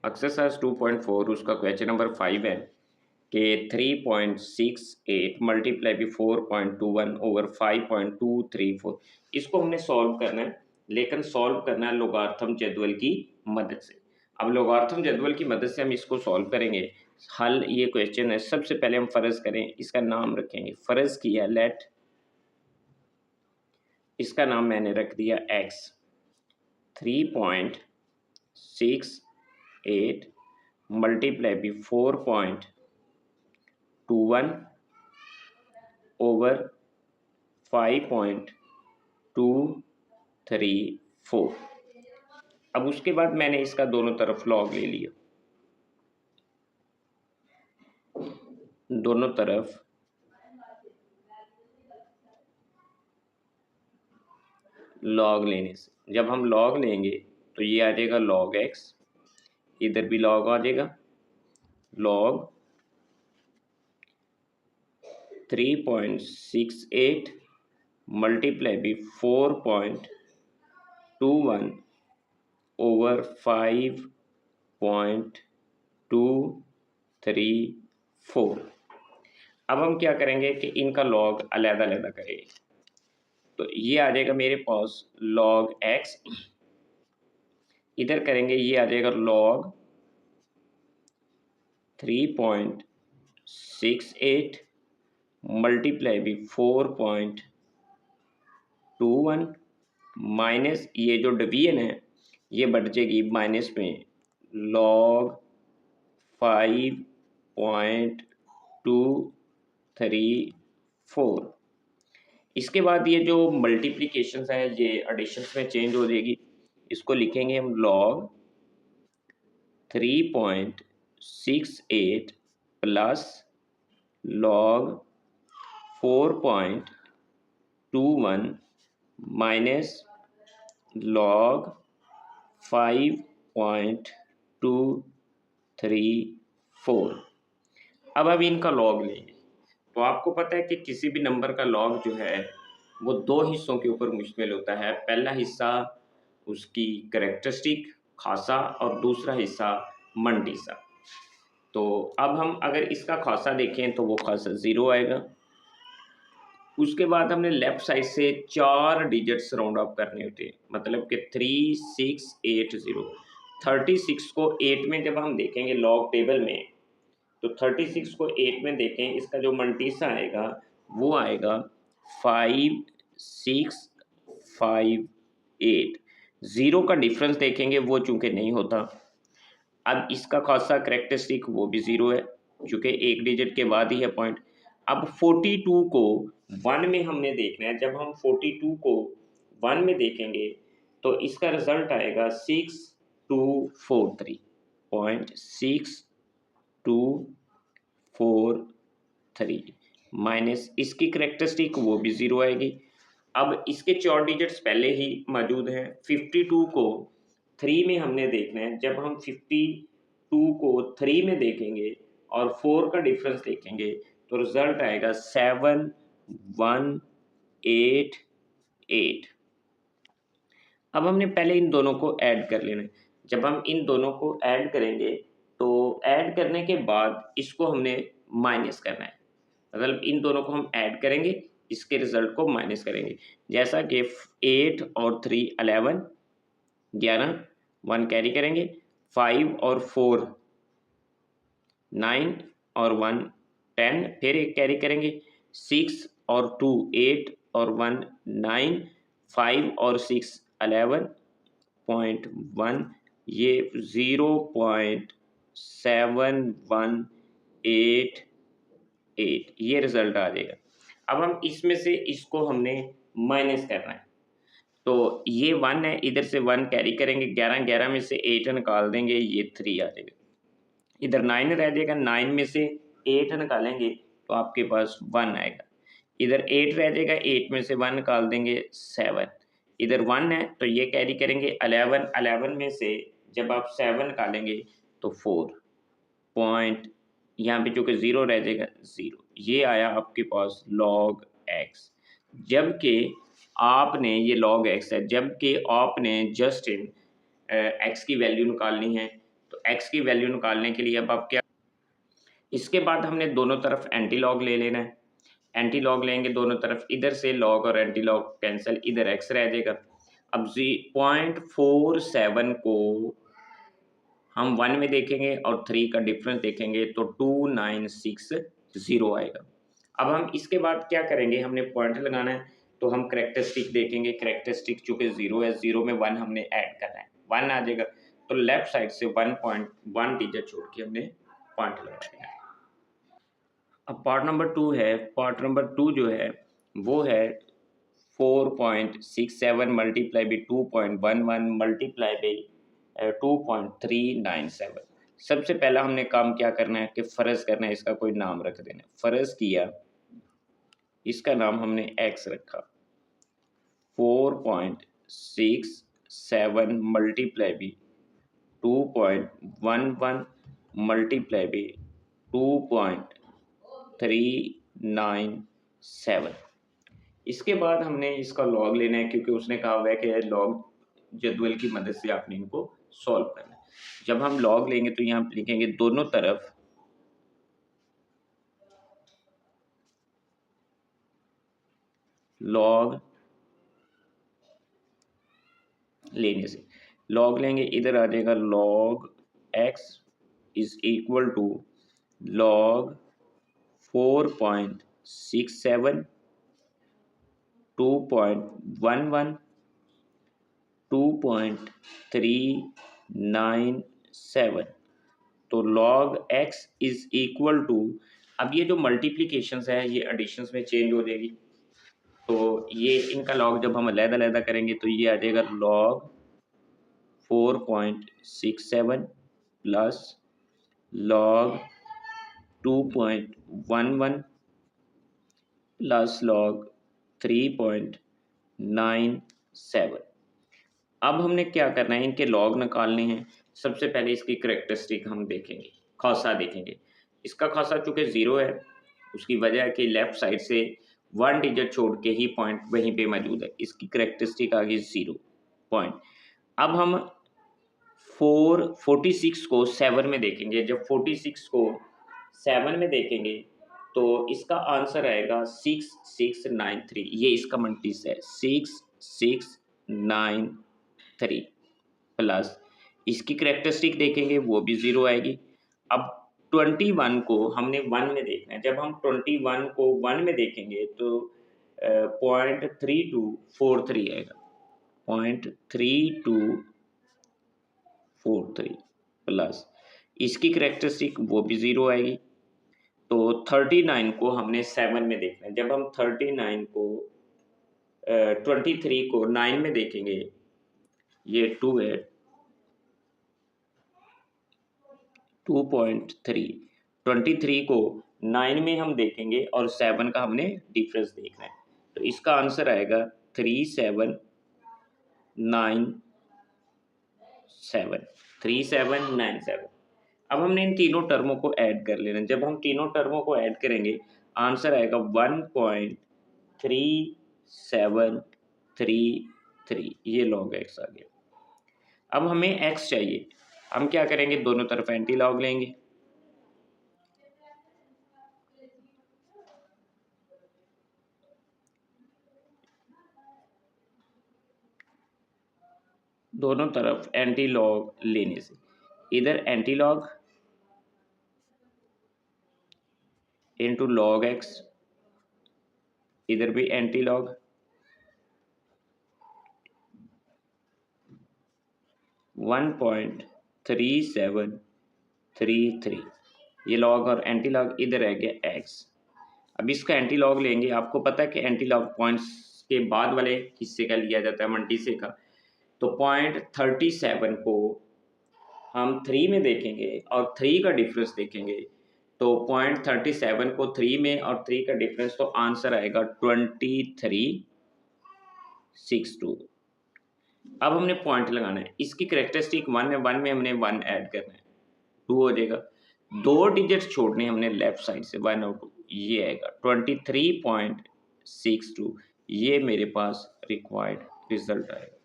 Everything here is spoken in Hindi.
एक्सरसाइज 2.4 उसका क्वेश्चन नंबर 5 है कि 3.68 मल्टीप्लाई भी 4.21 ओवर 5.234 इसको हमने सॉल्व करना है, लेकिन सॉल्व करना है लोगार्थम जदवल की मदद से। अब लोगार्थम जदवल की मदद से हम इसको सॉल्व करेंगे। हल ये क्वेश्चन है, सबसे पहले हम फ़र्ज़ करें, इसका नाम रखेंगे, फ़र्ज़ किया लेट, इसका नाम मैंने रख दिया x। 3.68 मल्टीप्लाई भी 4.21 ओवर 5.234। अब उसके बाद मैंने इसका दोनों तरफ लॉग ले लिया, दोनों तरफ लॉग लेने से जब हम लॉग लेंगे तो ये आ जाएगा लॉग x, इधर भी लॉग आ जाएगा, लॉग 3.68 मल्टीप्लाई भी 4.21 ओवर 5.234। अब हम क्या करेंगे कि इनका लॉग अलग-अलग करेंगे। तो ये आ जाएगा मेरे पास लॉग x, इधर करेंगे ये आ जाएगा लॉग 3.68 मल्टीप्लाई भी 4.21 माइनस ये जो डिवीजन है ये बढ़ जाएगी माइनस में लॉग 5.234। इसके बाद ये जो मल्टीप्लिकेशन है ये एडिशन में चेंज हो जाएगी, इसको लिखेंगे हम log 3.68 plus log 4.21 minus log 5.234। अब इनका लॉग लेंगे। तो आपको पता है कि किसी भी नंबर का लॉग जो है वो दो हिस्सों के ऊपर मुश्तमिल होता है। पहला हिस्सा उसकी कैरेक्टरिस्टिक खासा और दूसरा हिस्सा मंडीसा। तो अब हम अगर इसका खासा देखें तो वो खासा 0 आएगा। उसके बाद हमने लेफ्ट साइड से 4 डिजिट्स राउंड अप करने होते हैं, मतलब कि 3680। 36 को 8 में जब हम देखेंगे लॉग टेबल में तो 36 को 8 में देखें, इसका जो मंटीसा आएगा वो आएगा 5658। 0 का डिफरेंस देखेंगे वो चूंकि नहीं होता। अब इसका खासा करेक्टरिस्टिक वो भी 0 है चूँकि एक डिजिट के बाद ही है पॉइंट। अब 42 को 1 में हमने देखना है। जब हम 42 को 1 में देखेंगे तो इसका रिजल्ट आएगा 6243 माइनस इसकी करेक्टरिस्टिक वो भी 0 आएगी। अब इसके 4 डिजिट्स पहले ही मौजूद हैं। 52 को 3 में हमने देखना है। जब हम 52 को 3 में देखेंगे और 4 का डिफरेंस देखेंगे तो रिजल्ट आएगा 7188। अब हमने पहले इन दोनों को ऐड कर लेना है। जब हम इन दोनों को ऐड करेंगे तो ऐड करने के बाद इसको हमने माइनस करना है, मतलब इन दोनों को हम ऐड करेंगे, इसके रिजल्ट को माइनस करेंगे। जैसा कि 8 और 3 11, 1 कैरी करेंगे, 5 और 4 9 और 1 10, फिर एक कैरी करेंगे, 6 और 2 8 और 1 9, 5 और 6 11.1, ये 0.7188 ये रिजल्ट आ जाएगा। अब हम इसमें से इसको हमने माइनस करना है। तो ये 1 है, इधर से 1 कैरी करेंगे, 11 में से 8 निकाल देंगे, ये 3 आ जाएगा। इधर 9 रह जाएगा, 9 में से 8 निकालेंगे तो आपके पास 1 आएगा। इधर 8 रह जाएगा, 8 में से 1 निकाल देंगे 7। इधर 1 है तो ये कैरी करेंगे, 11 में से जब आप 7 निकालेंगे तो 4 पॉइंट, यहाँ पे चूँकि 0 रह जाएगा 0। ये आया आपके पास लॉग x। जबकि आपने ये लॉग x है, जबकि आपने जस्ट इन x की वैल्यू निकालनी है। तो एक्स की वैल्यू निकालने के लिए अब आप क्या, इसके बाद हमने दोनों तरफ एंटी लॉग ले लेना है। एंटी लॉग लेंगे दोनों तरफ, इधर से लॉग और एंटी लॉग कैंसिल, इधर एक्स रह जाएगा। अब 0.47 को हम 1 में देखेंगे और 3 का डिफरेंस देखेंगे तो 2960 आएगा। अब हम इसके बाद क्या करेंगे, हमने पॉइंट लगाना है तो हम करेक्टरिस्टिक देखेंगे। करेक्टरिस्टिक चूँकि 0 है, 0 में 1 हमने ऐड करना है, 1 आ जाएगा तो लेफ्ट साइड से 1.1 डिजिट छोड़ के हमने पॉइंट लगा देना है। अब पार्ट नंबर 2 है। पार्ट नंबर 2 जो है वो है 4.67 मल्टीप्लाई बाई 2.11 मल्टीप्लाई बाई 2.397। सबसे पहला हमने काम क्या करना है कि फ़र्ज़ करना है, इसका कोई नाम रख देना है। फ़र्ज़ किया, इसका नाम हमने x रखा। 4.67 मल्टीप्लाई बाई 2.11 मल्टीप्लाई बाई 2.397। इसके बाद हमने इसका लॉग लेना है, क्योंकि उसने कहा हुआ है कि लॉग जदवल की मदद से आपने इनको सॉल्व करना है। जब हम लॉग लेंगे तो यहाँ लिखेंगे दोनों तरफ लॉग लेने से, लॉग लेंगे इधर आ जाएगा log x is equal to log 4.67 2.11 2.397। तो log x is equal to, अब ये जो मल्टीप्लिकेशंस है ये एडिशंस में चेंज हो जाएगी, तो ये इनका लॉग जब हम अलग-अलग करेंगे तो ये आ जाएगा log 4.67 plus log 2.11 plus log 3.97। अब हमने क्या करना है, इनके लॉग निकालने हैं। सबसे पहले इसकी करेक्टरिस्टिक हम देखेंगे, खौसा देखेंगे। इसका खौसा चूँकि 0 है, उसकी वजह है कि लेफ़्ट साइड से 1 डिजिट छोड़ के ही पॉइंट वहीं पे मौजूद है। इसकी करेक्टरिस्टिक आ गई 0 पॉइंट। अब हम 46 को 7 में देखेंगे। जब 46 को 7 में देखेंगे तो इसका आंसर आएगा 6693। ये इसका मल्टीस है 6693 प्लस इसकी करेक्टरिस्टिक देखेंगे वो भी 0 आएगी। अब 21 को हमने 1 में देखना है। जब हम 21 को 1 में देखेंगे तो 0.3243 आएगा, 0.3243 प्लस इसकी करेक्टरिस्टिक वो भी 0 आएगी। तो 39 को हमने 7 में देखना है। जब हम 39 को 23 को 9 में देखेंगे, ये 2 है 2.3, 23 को 9 में हम देखेंगे और 7 का हमने डिफरेंस देखना है, तो इसका आंसर आएगा 3797। अब हमने इन तीनों टर्मों को ऐड कर लेना। जब हम तीनों टर्मों को ऐड करेंगे आंसर आएगा 1.3733। ये लॉग x आ गया। अब हमें x चाहिए, हम क्या करेंगे, दोनों तरफ एंटी लॉग लेंगे। दोनों तरफ एंटी लॉग लेने से इधर anti log into log x, इधर भी एंटी लॉग, 1.3733। ये लॉग और एंटी लॉग इधर रह गया एक्स। अब इसका एंटी लॉग लेंगे। आपको पता है कि एंटी लॉग पॉइंट्स के बाद वाले हिस्से का लिया जाता है, मल्टीसे का। तो 0.37 को हम 3 में देखेंगे और 3 का डिफरेंस देखेंगे, तो 0.37 को 3 में और 3 का डिफरेंस, तो आंसर आएगा 2362। अब हमने पॉइंट लगाना है। इसकी करेक्टरिस्टिक 1 है, 1 में हमने 1 ऐड करना है, 2 हो जाएगा। 2 डिजिट छोड़ने हमने लेफ्ट साइड से 1 और 2, ये आएगा 23.62। ये मेरे पास रिक्वायर्ड रिजल्ट आएगा।